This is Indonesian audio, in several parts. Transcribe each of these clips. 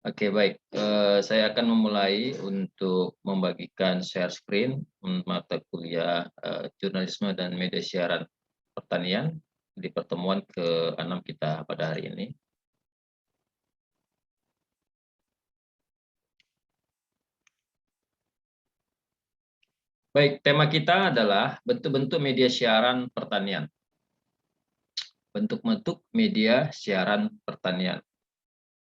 Oke, baik. Saya akan memulai untuk membagikan share screen mata kuliah jurnalisme dan media siaran pertanian di pertemuan ke-6 kita pada hari ini. Baik, tema kita adalah bentuk-bentuk media siaran pertanian. Bentuk-bentuk media siaran pertanian.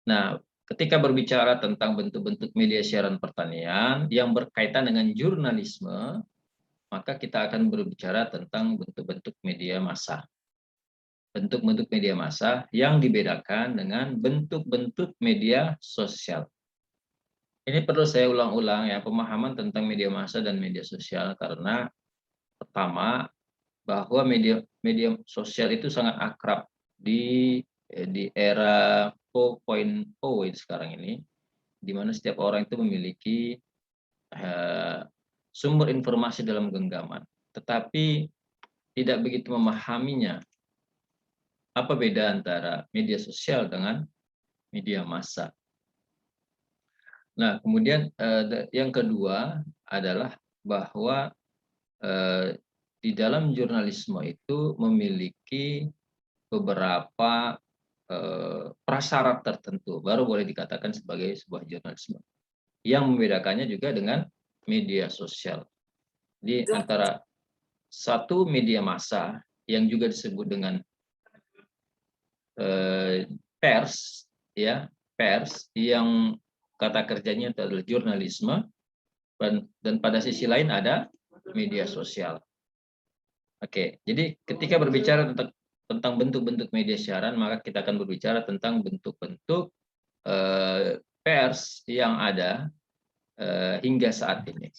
Nah, ketika berbicara tentang bentuk-bentuk media siaran pertanian yang berkaitan dengan jurnalisme, maka kita akan berbicara tentang bentuk-bentuk media massa. Bentuk-bentuk media massa yang dibedakan dengan bentuk-bentuk media sosial. Ini perlu saya ulang-ulang ya, pemahaman tentang media massa dan media sosial, karena pertama, bahwa media media sosial itu sangat akrab di era 4.0 sekarang ini, di mana setiap orang itu memiliki eh, sumber informasi dalam genggaman, tetapi tidak begitu memahaminya. Apa beda antara media sosial dengan media massa? Nah, kemudian yang kedua adalah bahwa eh, di dalam jurnalisme itu memiliki beberapa prasyarat tertentu baru boleh dikatakan sebagai sebuah jurnalisme. Yang membedakannya juga dengan media sosial. Di antara satu media massa yang juga disebut dengan pers, ya, pers yang kata kerjanya adalah jurnalisme, dan pada sisi lain ada media sosial. Oke, jadi ketika berbicara tentang bentuk-bentuk media siaran, maka kita akan berbicara tentang bentuk-bentuk pers yang ada hingga saat ini.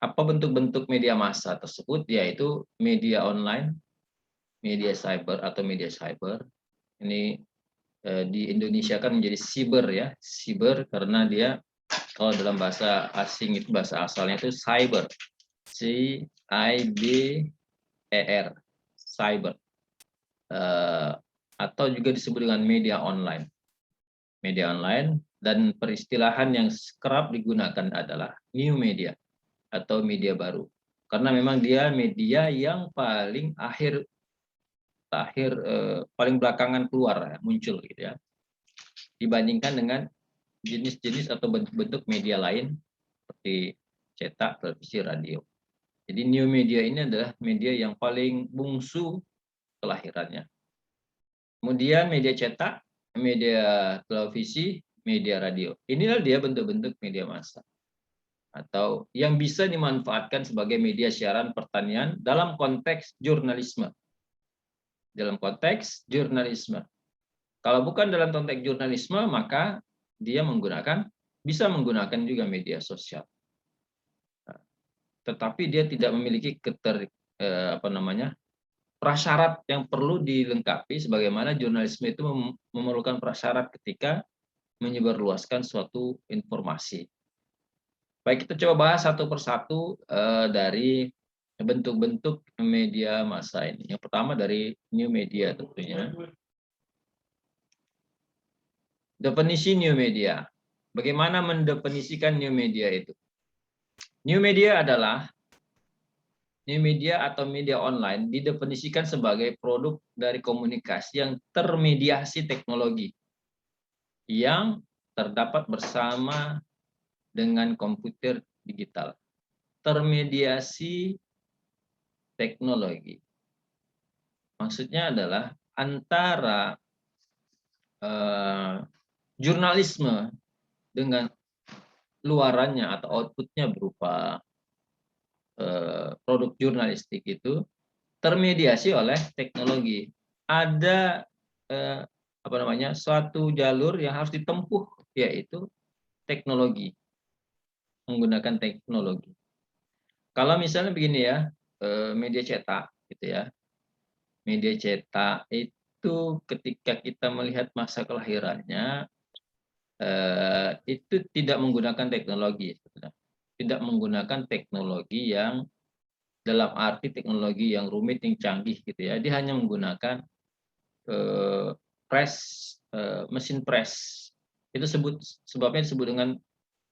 Apa bentuk-bentuk media massa tersebut? Yaitu media online, media cyber atau media cyber. Ini di Indonesia kan menjadi siber ya, siber karena dia kalau dalam bahasa asing itu bahasa asalnya itu cyber, CIBER, cyber, atau juga disebut dengan media online. Media online dan peristilahan yang kerap digunakan adalah new media atau media baru, karena memang dia media yang paling paling belakangan keluar ya, muncul gitu ya, dibandingkan dengan jenis-jenis atau bentuk-bentuk media lain seperti cetak, televisi, radio. Jadi new media ini adalah media yang paling bungsu kelahirannya. Kemudian media cetak, media televisi, media radio. Inilah dia bentuk-bentuk media massa atau yang bisa dimanfaatkan sebagai media siaran pertanian dalam konteks jurnalisme. Dalam konteks jurnalisme. Kalau bukan dalam konteks jurnalisme, maka dia bisa menggunakan juga media sosial. Tetapi dia tidak memiliki prasyarat yang perlu dilengkapi, sebagaimana jurnalisme itu memerlukan prasyarat ketika menyebarluaskan suatu informasi. Baik, kita coba bahas satu persatu dari bentuk-bentuk media massa ini. Yang pertama dari new media tentunya. Definisi new media. Bagaimana mendefinisikan new media itu? New media atau media online didefinisikan sebagai produk dari komunikasi yang termediasi teknologi yang terdapat bersama dengan komputer digital. Termediasi teknologi. Maksudnya adalah antara jurnalisme dengan luarannya atau outputnya berupa produk jurnalistik itu termediasi oleh teknologi. Ada suatu jalur yang harus ditempuh, yaitu teknologi, menggunakan teknologi. Kalau misalnya begini ya, media cetak gitu ya. Media cetak itu ketika kita melihat masa kelahirannya itu tidak menggunakan teknologi, tidak menggunakan teknologi yang dalam arti teknologi yang rumit, yang canggih gitu ya. Dia hanya menggunakan press mesin press. Itu sebabnya disebut dengan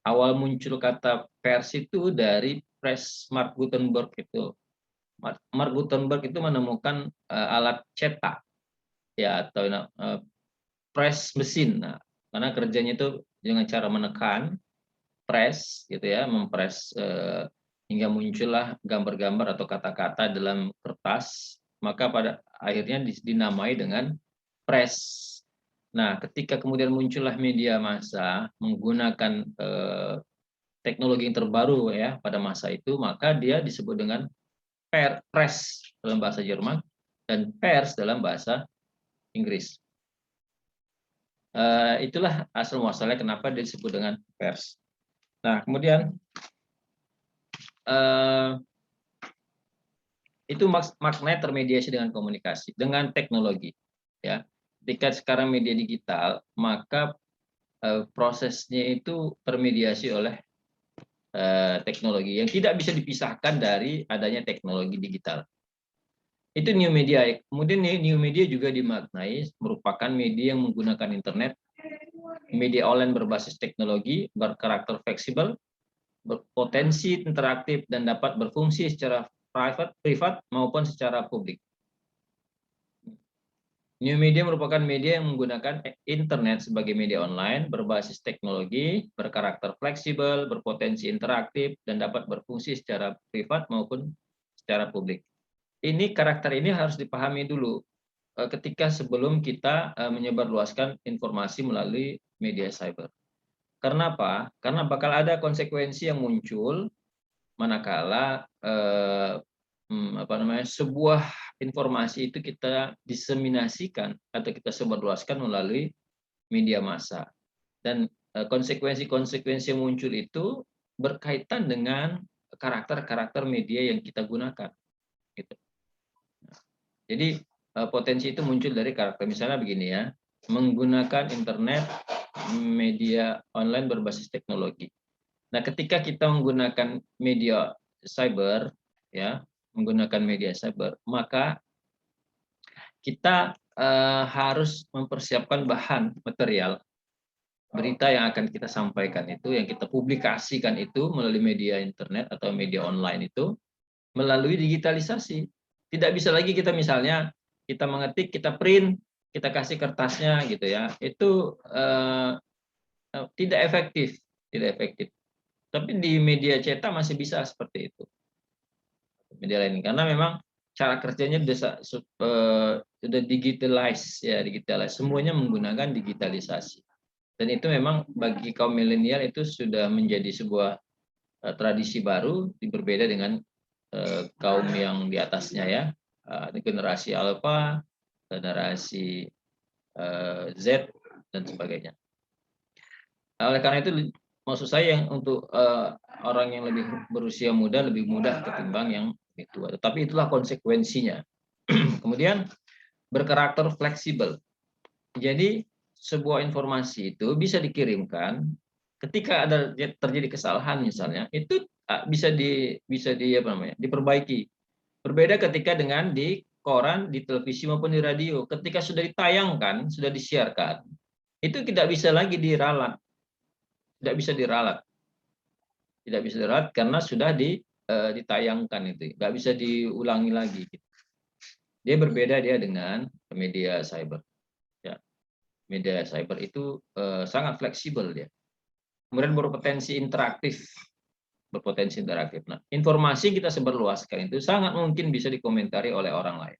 awal muncul kata pers itu dari press Mark Gutenberg itu. Mark Gutenberg itu menemukan alat cetak ya atau press mesin. Nah, karena kerjanya itu dengan cara menekan press gitu ya, mempres hingga muncullah gambar-gambar atau kata-kata dalam kertas, maka pada akhirnya dinamai dengan press. Nah, ketika kemudian muncullah media massa menggunakan teknologi yang terbaru ya pada masa itu, maka dia disebut dengan press dalam bahasa Jerman dan pers dalam bahasa Inggris. Itulah asal muasalnya kenapa dia disebut dengan pers. Nah, kemudian itu maknanya termediasi dengan komunikasi, dengan teknologi. Ya, ketika sekarang media digital, maka prosesnya itu termediasi oleh teknologi yang tidak bisa dipisahkan dari adanya teknologi digital. Itu new media. Kemudian new media juga dimaknai merupakan media yang menggunakan internet, media online berbasis teknologi, berkarakter fleksibel, berpotensi interaktif, dan dapat berfungsi secara privat maupun secara publik. New media merupakan media yang menggunakan internet sebagai media online, berbasis teknologi, berkarakter fleksibel, berpotensi interaktif, dan dapat berfungsi secara privat maupun secara publik. Karakter ini harus dipahami dulu ketika sebelum kita menyebarluaskan informasi melalui media cyber. Karena apa? Karena bakal ada konsekuensi yang muncul manakala sebuah informasi itu kita diseminasikan atau kita sebarluaskan melalui media massa, dan konsekuensi-konsekuensi yang muncul itu berkaitan dengan karakter-karakter media yang kita gunakan gitu. Jadi potensi itu muncul dari karakter, misalnya begini ya, menggunakan internet, media online berbasis teknologi. Nah, ketika kita menggunakan media cyber ya, maka kita harus mempersiapkan bahan material berita yang akan kita sampaikan itu, yang kita publikasikan itu melalui media internet atau media online itu melalui digitalisasi. Tidak bisa lagi kita misalnya kita mengetik, kita print, kita kasih kertasnya gitu ya. Itu tidak efektif, Tapi di media cetak masih bisa seperti itu. Media lain karena memang cara kerjanya sudah digitalize. Semuanya menggunakan digitalisasi. Dan itu memang bagi kaum milenial itu sudah menjadi sebuah tradisi baru, berbeda dengan kaum yang di atasnya ya, generasi Alpha, generasi Z dan sebagainya. Oleh karena itu maksud saya yang untuk orang yang lebih berusia muda lebih mudah ketimbang yang lebih tua. Tetapi itulah konsekuensinya. Kemudian berkarakter fleksibel. Jadi sebuah informasi itu bisa dikirimkan ketika ada terjadi kesalahan misalnya, itu bisa diperbaiki. Berbeda ketika dengan di koran, di televisi maupun di radio. Ketika sudah ditayangkan, sudah disiarkan, itu tidak bisa lagi diralat. Tidak bisa diralat karena sudah ditayangkan itu. Nggak bisa diulangi lagi. Dia berbeda dengan media cyber. Ya. Media cyber itu sangat fleksibel dia. Kemudian berpotensi interaktif. Nah, informasi kita sebarluaskan itu sangat mungkin bisa dikomentari oleh orang lain.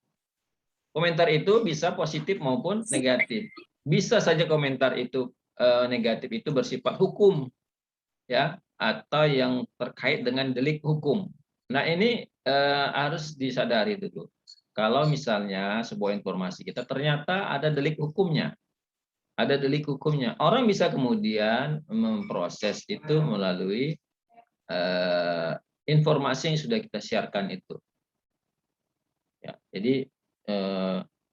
Komentar itu bisa positif maupun negatif. Bisa saja komentar itu negatif itu bersifat hukum, ya, atau yang terkait dengan delik hukum. Nah, ini harus disadari dulu. Kalau misalnya sebuah informasi kita ternyata ada delik hukumnya, orang bisa kemudian memproses itu melalui informasi yang sudah kita siarkan itu. Ya, jadi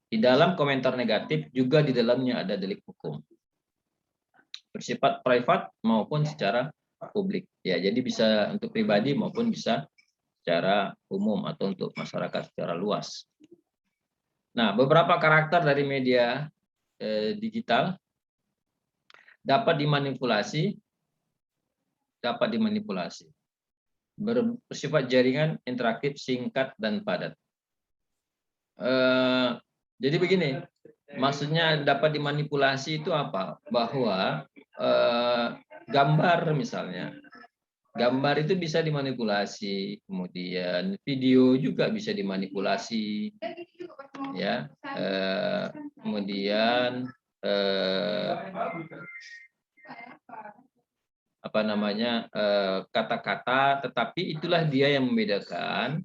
di dalam komentar negatif juga di dalamnya ada delik hukum, bersifat privat maupun secara publik. Ya, jadi bisa untuk pribadi maupun bisa secara umum atau untuk masyarakat secara luas. Nah, beberapa karakter dari media digital dapat dimanipulasi, bersifat jaringan interaktif, singkat, dan padat. Jadi begini, maksudnya dapat dimanipulasi itu apa? Bahwa gambar misalnya, gambar itu bisa dimanipulasi, kemudian video juga bisa dimanipulasi, ya. Kemudian apa namanya, kata-kata, tetapi itulah dia yang membedakan,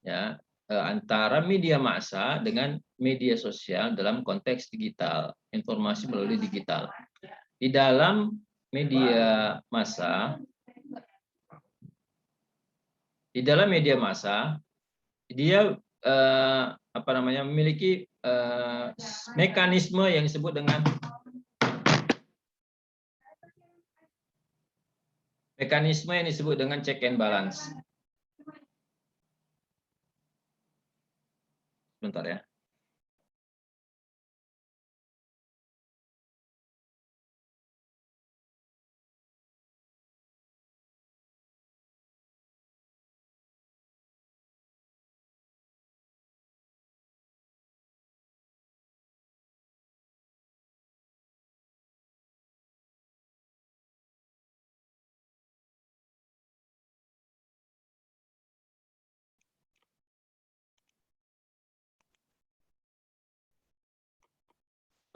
ya, antara media massa dengan media sosial dalam konteks digital, informasi melalui digital. Di dalam media massa, dia apa namanya, memiliki mekanisme yang disebut dengan check and balance. Sebentar ya.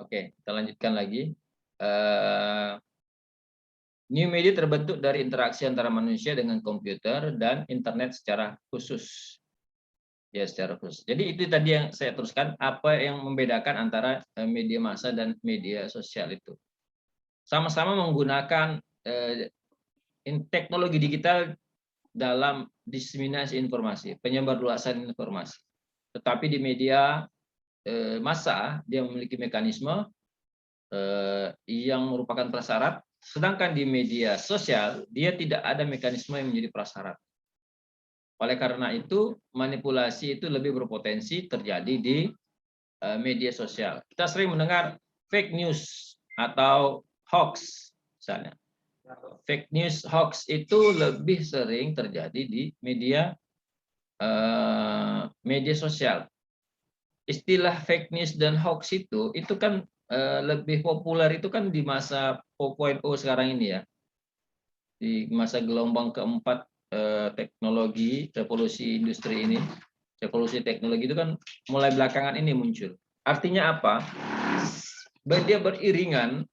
Oke, kita lanjutkan lagi. New media terbentuk dari interaksi antara manusia dengan komputer dan internet secara khusus. Ya, secara khusus. Jadi itu tadi yang saya teruskan, apa yang membedakan antara media massa dan media sosial itu. Sama-sama menggunakan teknologi digital dalam diseminasi informasi, penyebarluasan informasi. Tetapi di media massa dia memiliki mekanisme yang merupakan prasyarat, sedangkan di media sosial dia tidak ada mekanisme yang menjadi prasyarat. Oleh karena itu, manipulasi itu lebih berpotensi terjadi di media sosial. Kita sering mendengar fake news atau hoax misalnya. Fake news, hoax itu lebih sering terjadi di media sosial. Istilah fake news dan hoax itu kan lebih populer itu kan di masa 4.0 sekarang ini ya. Di masa gelombang keempat teknologi, revolusi industri ini, revolusi teknologi itu kan mulai belakangan ini muncul. Artinya apa? Dia beriringan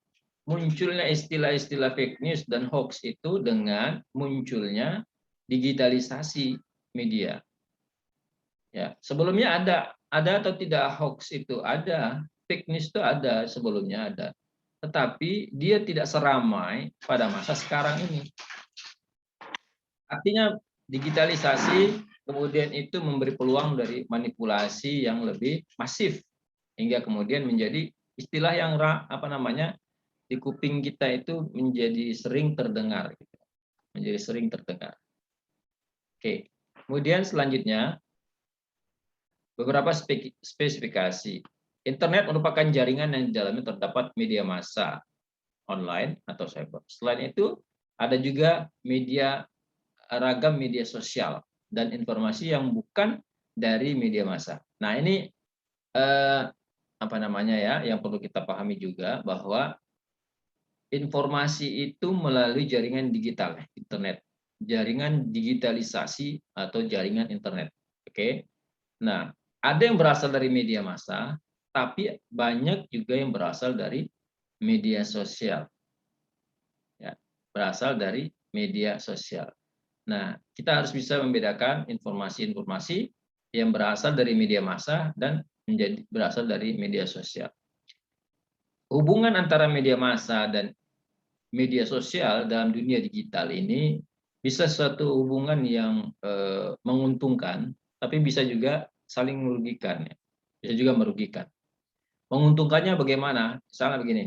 munculnya istilah-istilah fake news dan hoax itu dengan munculnya digitalisasi media. Ya, sebelumnya ada atau tidak hoax itu ada, fake news itu ada, sebelumnya ada. Tetapi dia tidak seramai pada masa sekarang ini. Artinya digitalisasi kemudian itu memberi peluang dari manipulasi yang lebih masif hingga kemudian menjadi istilah yang apa namanya di kuping kita itu menjadi sering terdengar, menjadi sering terdengar. Oke, kemudian selanjutnya beberapa spesifikasi. Internet merupakan jaringan yang di dalamnya terdapat media massa online atau cyber. Selain itu ada juga ragam media sosial dan informasi yang bukan dari media massa. Nah, ini apa namanya ya, yang perlu kita pahami juga bahwa informasi itu melalui jaringan digital, internet, jaringan digitalisasi atau jaringan internet. Oke. Nah, ada yang berasal dari media massa, tapi banyak juga yang berasal dari media sosial. Ya, berasal dari media sosial. Nah, kita harus bisa membedakan informasi-informasi yang berasal dari media massa dan berasal dari media sosial. Hubungan antara media massa dan media sosial dalam dunia digital ini bisa suatu hubungan yang menguntungkan, tapi bisa juga saling merugikan. Bisa juga merugikan. Menguntungkannya bagaimana? Misalnya begini,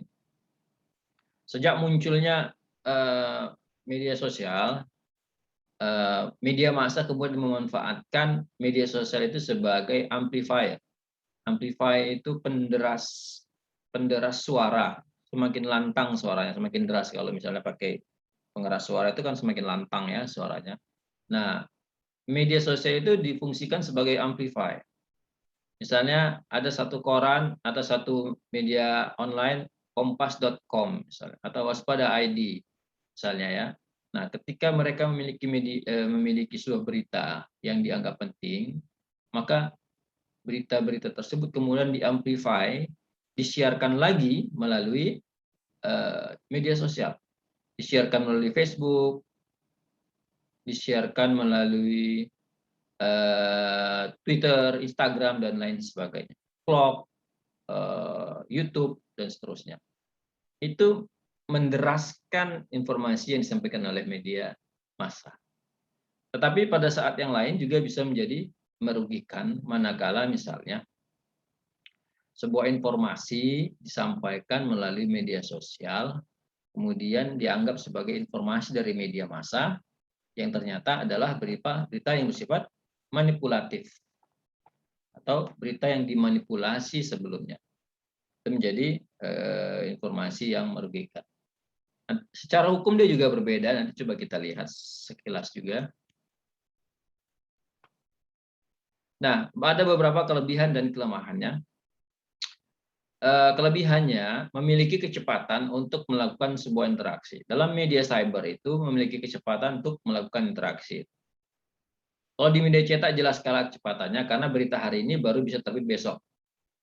sejak munculnya media sosial, media massa kemudian memanfaatkan media sosial itu sebagai amplifier. Amplifier itu penderas penderas suara, semakin lantang suaranya, semakin deras. Kalau misalnya pakai pengeras suara itu kan semakin lantang ya suaranya. Nah, media sosial itu difungsikan sebagai amplifier. Misalnya ada satu koran atau satu media online, kompas.com misalnya, atau waspada ID misalnya ya. Nah, ketika mereka memiliki sebuah berita yang dianggap penting, maka berita-berita tersebut kemudian diamplify, disiarkan lagi melalui media sosial, disiarkan melalui Facebook, disiarkan melalui Twitter, Instagram, dan lain sebagainya, vlog, YouTube, dan seterusnya. Itu menderaskan informasi yang disampaikan oleh media massa. Tetapi pada saat yang lain juga bisa menjadi merugikan manakala misalnya sebuah informasi disampaikan melalui media sosial, kemudian dianggap sebagai informasi dari media massa yang ternyata adalah berita yang bersifat manipulatif atau berita yang dimanipulasi sebelumnya. Itu menjadi informasi yang merugikan. Secara hukum dia juga berbeda, nanti coba kita lihat sekilas juga. Nah, ada beberapa kelebihan dan kelemahannya. Kelebihannya memiliki kecepatan untuk melakukan sebuah interaksi. Dalam media cyber itu memiliki kecepatan untuk melakukan interaksi. Kalau di media cetak jelas skala kecepatannya karena berita hari ini baru bisa terbit besok.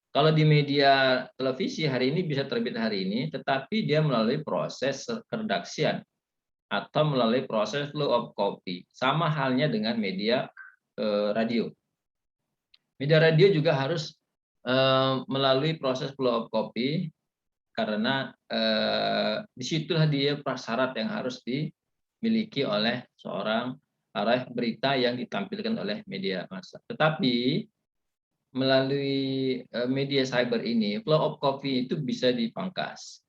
Kalau di media televisi hari ini bisa terbit hari ini, tetapi dia melalui proses redaksian atau melalui proses flow of copy. Sama halnya dengan media radio. Media radio juga harus melalui proses flow of copy karena disitulah dia prasyarat yang harus dimiliki oleh seorang berita yang ditampilkan oleh media massa. Tetapi melalui media cyber ini, flow of copy itu bisa dipangkas.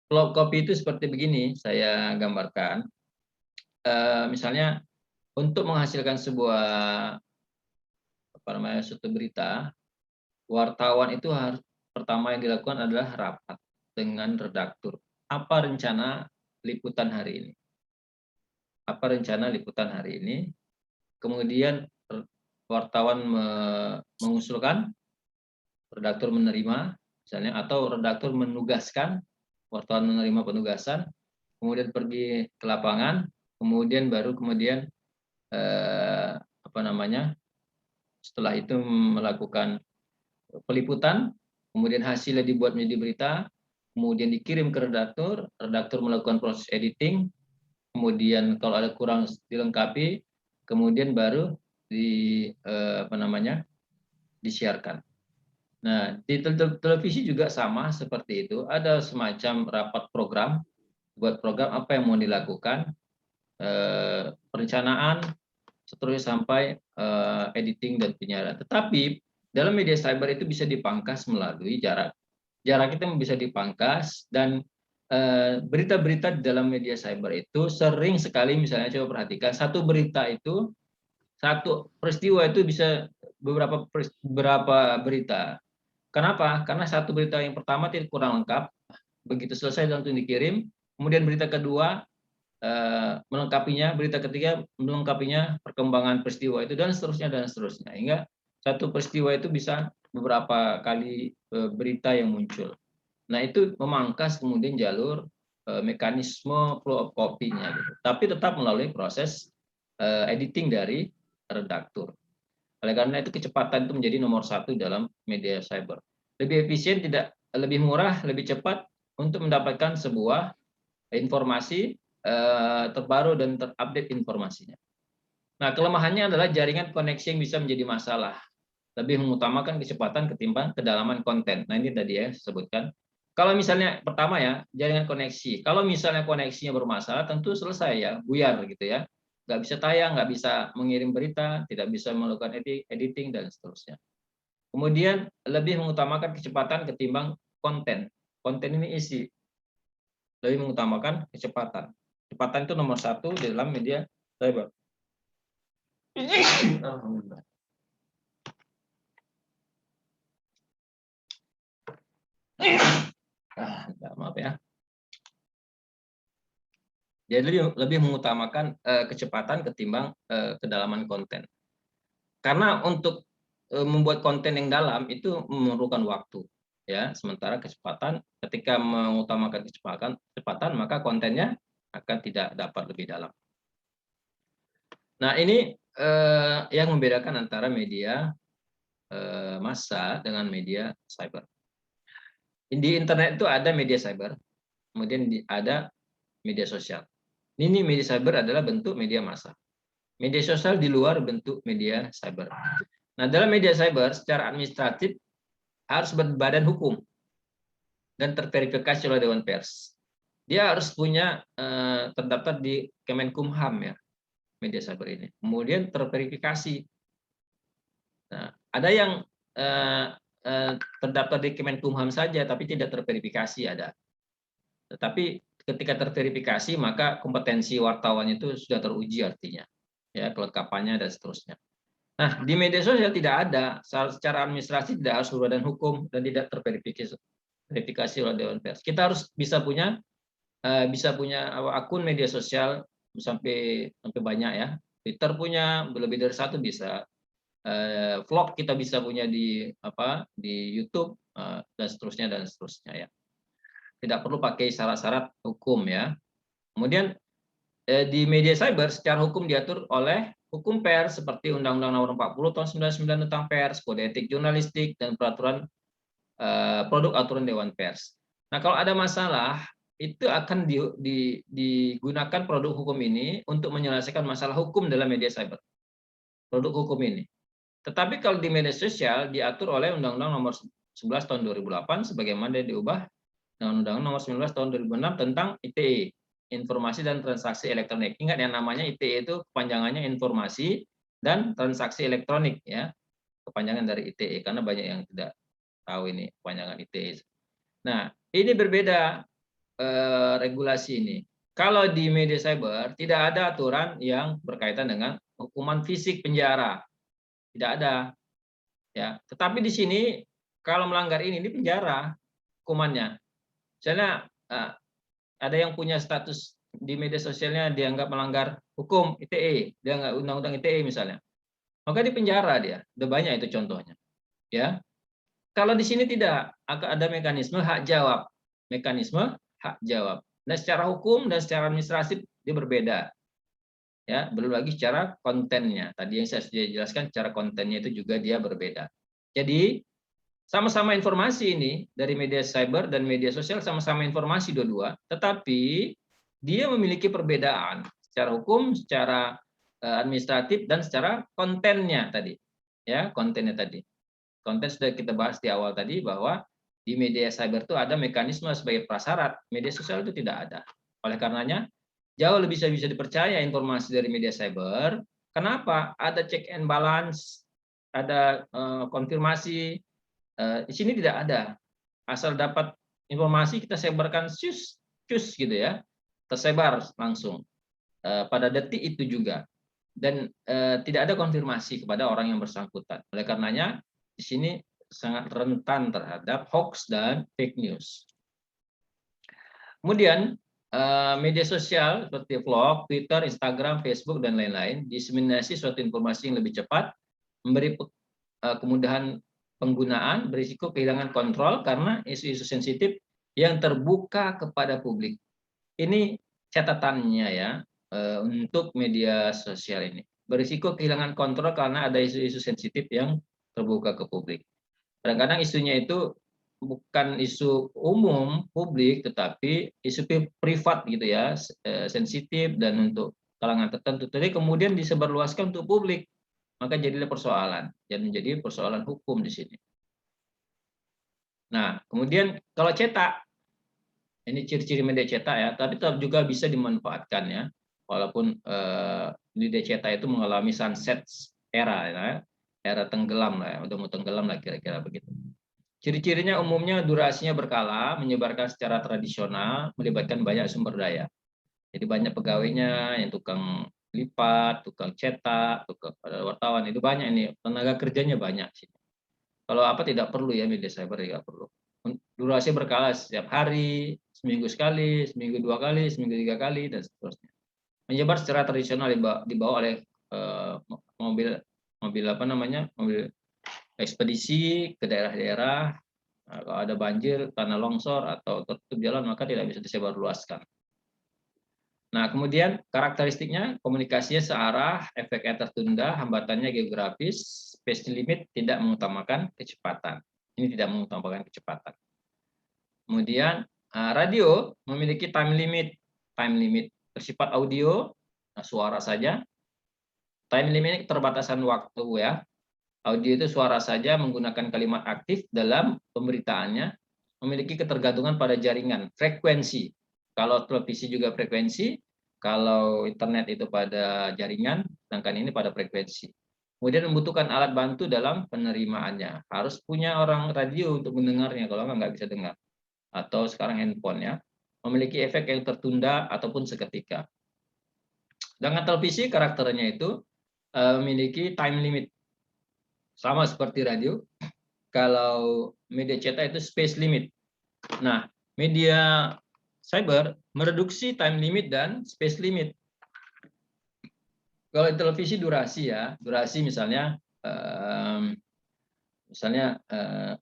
Flow of copy itu seperti begini, saya gambarkan. Misalnya untuk menghasilkan sebuah suatu berita, wartawan itu harus pertama yang dilakukan adalah rapat dengan redaktur. Apa rencana liputan hari ini? Apa rencana liputan hari ini? Kemudian wartawan mengusulkan, redaktur menerima, misalnya, atau redaktur menugaskan, wartawan menerima penugasan, kemudian pergi ke lapangan, kemudian setelah itu melakukan peliputan, kemudian hasilnya dibuat menjadi berita, kemudian dikirim ke redaktur, redaktur melakukan proses editing, kemudian kalau ada kurang dilengkapi, kemudian baru disiarkan. Nah, di televisi juga sama seperti itu, ada semacam rapat program, buat program apa yang mau dilakukan, perencanaan, seterusnya sampai editing dan penyiaran. Tetapi dalam media cyber itu bisa dipangkas melalui jarak. Jarak itu bisa dipangkas dan berita-berita di dalam media cyber itu sering sekali, misalnya coba perhatikan, satu berita itu, satu peristiwa itu bisa beberapa berita. Kenapa? Karena satu berita yang pertama tidak kurang lengkap, begitu selesai langsung dikirim, kemudian berita kedua melengkapinya, berita ketiga melengkapinya perkembangan peristiwa itu, dan seterusnya dan seterusnya, hingga satu peristiwa itu bisa beberapa kali berita yang muncul. Nah, itu memangkas kemudian jalur mekanisme flow of copy-nya gitu. Tapi tetap melalui proses editing dari redaktur. Oleh karena itu kecepatan itu menjadi nomor satu dalam media cyber. Lebih efisien, tidak lebih murah, lebih cepat untuk mendapatkan sebuah informasi terbaru dan terupdate informasinya. Nah, kelemahannya adalah jaringan koneksi yang bisa menjadi masalah. Lebih mengutamakan kecepatan ketimbang kedalaman konten. Nah, ini tadi ya sebutkan. Kalau misalnya pertama ya, jaringan koneksi. Kalau misalnya koneksinya bermasalah, tentu selesai ya, buyar gitu ya. Nggak bisa tayang, nggak bisa mengirim berita, tidak bisa melakukan editing, dan seterusnya. Kemudian lebih mengutamakan kecepatan ketimbang konten. Konten ini isi. Lebih mengutamakan kecepatan. Kecepatan itu nomor satu di dalam media cyber. Alhamdulillah. Maaf ya. Jadi lebih mengutamakan kecepatan ketimbang kedalaman konten. Karena untuk membuat konten yang dalam itu memerlukan waktu, ya. Sementara kecepatan, ketika mengutamakan kecepatan, maka kontennya akan tidak dapat lebih dalam. Nah, ini yang membedakan antara media massa dengan media cyber. Di internet itu ada media cyber, kemudian ada media sosial. Ini media cyber adalah bentuk media massa. Media sosial di luar bentuk media cyber. Nah, dalam media cyber secara administratif harus berbadan hukum dan terverifikasi oleh Dewan Pers. Dia harus punya terdaftar di Kemenkumham ya, media cyber ini. Kemudian terverifikasi. Nah, ada yang terdaftar di Kemenkumham saja tapi tidak terverifikasi ada. Tetapi ketika terverifikasi maka kompetensi wartawan itu sudah teruji artinya. Ya, kelengkapannya dan seterusnya. Nah, di media sosial tidak ada, secara administrasi tidak harus berbadan hukum dan tidak terverifikasi oleh Dewan Pers. Kita harus bisa punya akun media sosial sampai banyak ya. Twitter punya lebih dari satu bisa. Vlog kita bisa punya di YouTube dan seterusnya ya. Tidak perlu pakai syarat-syarat hukum ya. Kemudian di media cyber secara hukum diatur oleh hukum pers seperti Undang-Undang Nomor 40 Tahun 99 tentang pers, Kode Etik Jurnalistik dan peraturan produk aturan Dewan Pers. Nah, kalau ada masalah itu akan digunakan produk hukum ini untuk menyelesaikan masalah hukum dalam media cyber. Produk hukum ini. Tetapi kalau di media sosial diatur oleh Undang-Undang Nomor 11 Tahun 2008 sebagaimana diubah dengan Undang-Undang Nomor 19 Tahun 2006 tentang ITE, Informasi dan Transaksi Elektronik. Ingat yang namanya ITE itu kepanjangannya Informasi dan Transaksi Elektronik ya. Kepanjangan dari ITE karena banyak yang tidak tahu ini kepanjangan ITE. Nah, ini berbeda regulasi ini. Kalau di media cyber tidak ada aturan yang berkaitan dengan hukuman fisik penjara. Tidak ada. Ya, tetapi di sini kalau melanggar ini penjara hukumannya. Misalnya ada yang punya status di media sosialnya dianggap melanggar hukum ITE, dia undang-undang ITE misalnya, maka di penjara dia. Udah banyak itu contohnya. Ya, kalau di sini tidak, akan ada mekanisme hak jawab, Nah, secara hukum dan secara administratif dia berbeda. Ya, belum lagi secara kontennya. Tadi yang saya sudah jelaskan, secara kontennya itu juga dia berbeda. Jadi sama-sama informasi ini dari media cyber dan media sosial sama-sama informasi dua-dua, tetapi dia memiliki perbedaan secara hukum, secara administratif dan secara kontennya tadi. Ya, kontennya tadi. Konten sudah kita bahas di awal tadi bahwa di media cyber itu ada mekanisme sebagai prasyarat, media sosial itu tidak ada. Oleh karenanya jauh lebih bisa dipercaya informasi dari media cyber. Kenapa? Ada check and balance, ada konfirmasi. Di sini tidak ada. Asal dapat informasi kita sebarkan cus gitu ya, tersebar langsung pada detik itu juga, dan tidak ada konfirmasi kepada orang yang bersangkutan. Oleh karenanya di sini sangat rentan terhadap hoax dan fake news. Kemudian media sosial seperti vlog, Twitter, Instagram, Facebook dan lain-lain diseminasi suatu informasi yang lebih cepat, memberi kemudahan penggunaan, berisiko kehilangan kontrol karena isu-isu sensitif yang terbuka kepada publik. Ini catatannya ya untuk media sosial ini. Berisiko kehilangan kontrol karena ada isu-isu sensitif yang terbuka ke publik. Kadang-kadang isunya itu bukan isu umum publik, tetapi isu privat gitu ya, sensitif dan untuk kalangan tertentu. Jadi kemudian disebarluaskan untuk publik, maka jadilah persoalan, dan menjadi persoalan hukum di sini. Nah, kemudian kalau cetak, ini ciri-ciri media cetak ya, tapi tetap juga bisa dimanfaatkan ya, walaupun media cetak itu mengalami sunset era ya, era tenggelam lah ya, udah mau tenggelam lah kira-kira begitu. Ciri-cirinya umumnya durasinya berkala, menyebarkan secara tradisional, melibatkan banyak sumber daya. Jadi banyak pegawainya, yang tukang lipat, tukang cetak, tukang wartawan, itu banyak ini, tenaga kerjanya banyak sih. Kalau apa tidak perlu ya media cyber tidak perlu. durasi berkala setiap hari, seminggu sekali, seminggu 2 kali, seminggu 3 kali, dan seterusnya. Menyebar secara tradisional dibawa oleh mobil mobil ekspedisi ke daerah-daerah. Kalau ada banjir, tanah longsor, atau tertutup jalan, maka tidak bisa disebarluaskan. Nah, kemudian karakteristiknya, komunikasinya searah, efeknya tertunda, hambatannya geografis, speed limit tidak mengutamakan kecepatan. Ini tidak mengutamakan kecepatan. Kemudian radio memiliki time limit. Time limit bersifat audio, suara saja. Time limit keterbatasan waktu ya. Audio itu suara saja menggunakan kalimat aktif dalam pemberitaannya, memiliki ketergantungan pada jaringan, frekuensi. Kalau televisi juga frekuensi, kalau internet itu pada jaringan, sedangkan ini pada frekuensi. Kemudian membutuhkan alat bantu dalam penerimaannya. Harus punya orang radio untuk mendengarnya, kalau nggak bisa dengar. Atau sekarang handphone ya. Memiliki efek yang tertunda ataupun seketika. Dengan televisi karakternya itu memiliki time limit. Sama seperti radio, kalau media cetak itu space limit. Nah, media cyber mereduksi time limit dan space limit. Kalau televisi durasi ya, durasi misalnya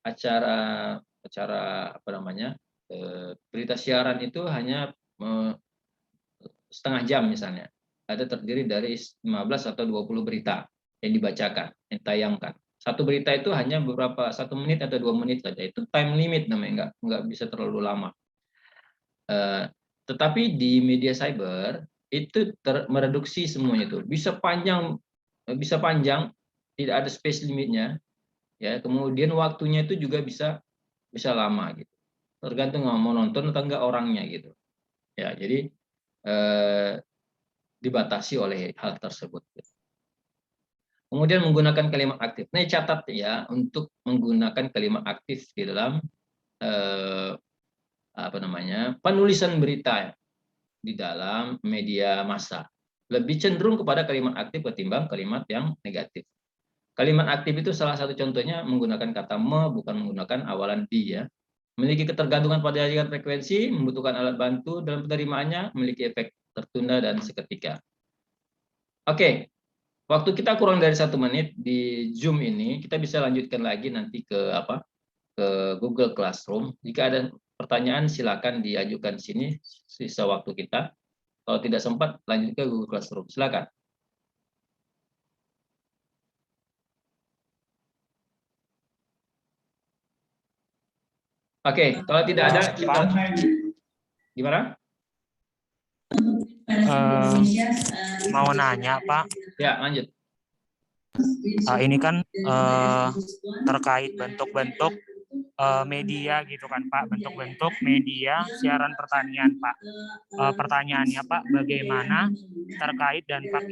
acara apa namanya, berita siaran itu hanya setengah jam misalnya. Ada terdiri dari 15 atau 20 berita yang dibacakan, yang tayangkan. Satu berita itu hanya beberapa 1 menit atau 2 menit saja. Itu time limit namanya, nggak bisa terlalu lama. Tetapi di media cyber itu mereduksi semuanya itu. Bisa panjang, tidak ada space limitnya. Ya, kemudian waktunya itu juga bisa lama gitu. Tergantung mau nonton atau enggak orangnya gitu. Ya, jadi dibatasi oleh hal tersebut. Kemudian menggunakan kalimat aktif. Nah, catat ya, untuk menggunakan kalimat aktif di dalam penulisan berita di dalam media massa. Lebih cenderung kepada kalimat aktif ketimbang kalimat yang negatif. Kalimat aktif itu salah satu contohnya menggunakan kata me, bukan menggunakan awalan di ya. Memiliki ketergantungan pada jaringan frekuensi, membutuhkan alat bantu dalam penerimaannya, memiliki efek tertunda dan seketika. Oke. Waktu kita kurang dari 1 menit di Zoom ini, kita bisa lanjutkan lagi nanti ke Google Classroom. Jika ada pertanyaan, silakan diajukan sini sisa waktu kita. Kalau tidak sempat, lanjut ke Google Classroom. Silakan. Oke, kalau tidak ada, kita gimana? Mau nanya, Pak. Ya, lanjut. Ini kan terkait bentuk-bentuk media gitu kan, Pak. Bentuk-bentuk media siaran pertanian, Pak. Pertanyaannya, Pak, bagaimana terkait dampak